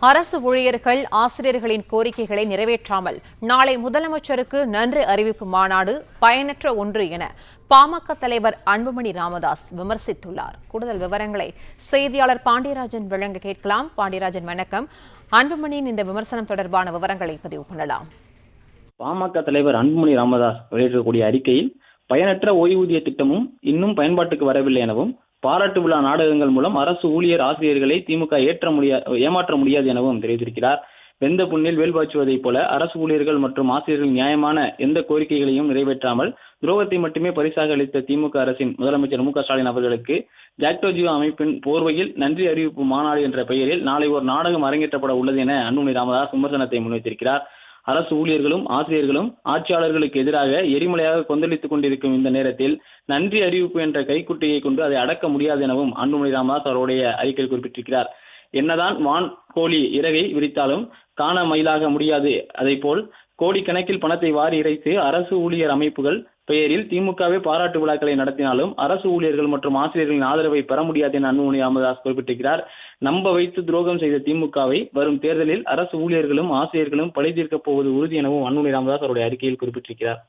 அரசு ஊழியர்கள் ஆசிரியர்களின் கோரிக்கைகளை நிறைவேற்றாமல் நாளை முதலமைச்சருக்கு நன்றி அறிவிப்பு மாநாடு பயனற்ற ஒன்று என பாமக தலைவர் அன்புமணி ராமதாஸ் விமர்சித்துள்ளார். கூடுதல் விவரங்களை செய்தியாளர் பாண்டியராஜன் வழங்க கேட்கலாம். பாண்டியராஜன் வணக்கம். அன்புமணியின் இந்த விமர்சனம் தொடர்பான விவரங்களை பதிவு பண்ணலாம். பாமக தலைவர் அன்புமணி ராமதாஸ் வெளியிடக்கூடிய அறிக்கையில் பயனற்ற ஓய்வூதிய திட்டமும் இன்னும் பயன்பாட்டுக்கு வரவில்லை எனவும், பாராட்டு விழா நாடகங்கள் மூலம் அரசு ஊழியர் ஆசிரியர்களை திமுக ஏமாற்ற முடியாது எனவும் தெரிவித்திருக்கிறார். வெந்த புண்ணில் வேல் பாய்ச்சுவதைப் போல அரசு ஊழியர்கள் மற்றும் ஆசிரியர்கள் நியாயமான எந்த கோரிக்கைகளையும் நிறைவேற்றாமல் துரோகத்தை மட்டுமே பரிசாக அளித்த திமுக அரசின் முதலமைச்சர் மு க ஸ்டாலின் அவர்களுக்கு ஜாக்டோஜியோ அமைப்பின் போர்வையில் நன்றி அறிவிப்பு மாநாடு என்ற பெயரில் நாளை ஒரு நாடகம் அரங்கேற்றப்பட உள்ளது என அன்புமணி ராமதாஸ் விமர்சனத்தை முன்வைத்திருக்கிறார். அரசு ஊழியர்களும் ஆசிரியர்களும் ஆட்சியாளர்களுக்கு எதிராக எரிமலையாக கொந்தளித்துக் கொண்டிருக்கும் இந்த நேரத்தில் நன்றி அறிவிப்பு என்ற கைக்குட்டையை கொண்டு அதை அடக்க முடியாது எனவும் அன்புமணி ராமதாஸ் அவருடைய அறிக்கையில் குறிப்பிட்டிருக்கிறார். என்னதான் வான் கோழி இறகை விரித்தாலும் காண மயிலாக முடியாது. அதைப்போல் கோடிக்கணக்கில் பணத்தை வாரி இறைத்து அரசு ஊழியர் அமைப்புகள் பெயரில் திமுகவே பாராட்டு விழாக்களை நடத்தினாலும் அரசு ஊழியர்கள் மற்றும் ஆசிரியர்களின் ஆதரவை பெற முடியாது என அன்புமணி ராமதாஸ் குறிப்பிட்டிருக்கிறார். நம்ப வைத்து துரோகம் செய்த திமுகவை வரும் தேர்தலில் அரசு ஊழியர்களும் ஆசிரியர்களும் பழி தீர்க்கப் போவது உறுதி எனவும் அன்புமணி ராமதாஸ் அவருடைய அறிக்கையில் குறிப்பிட்டிருக்கிறார்.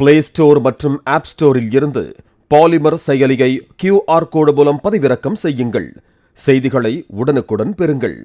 பிளே ஸ்டோர் மற்றும் ஆப் ஸ்டோரில் இருந்து பாலிமர் செயலியை QR கோடு மூலம் பதிவிறக்கம் செய்யுங்கள். செய்திகளை உடனுக்குடன் பெறுங்கள்.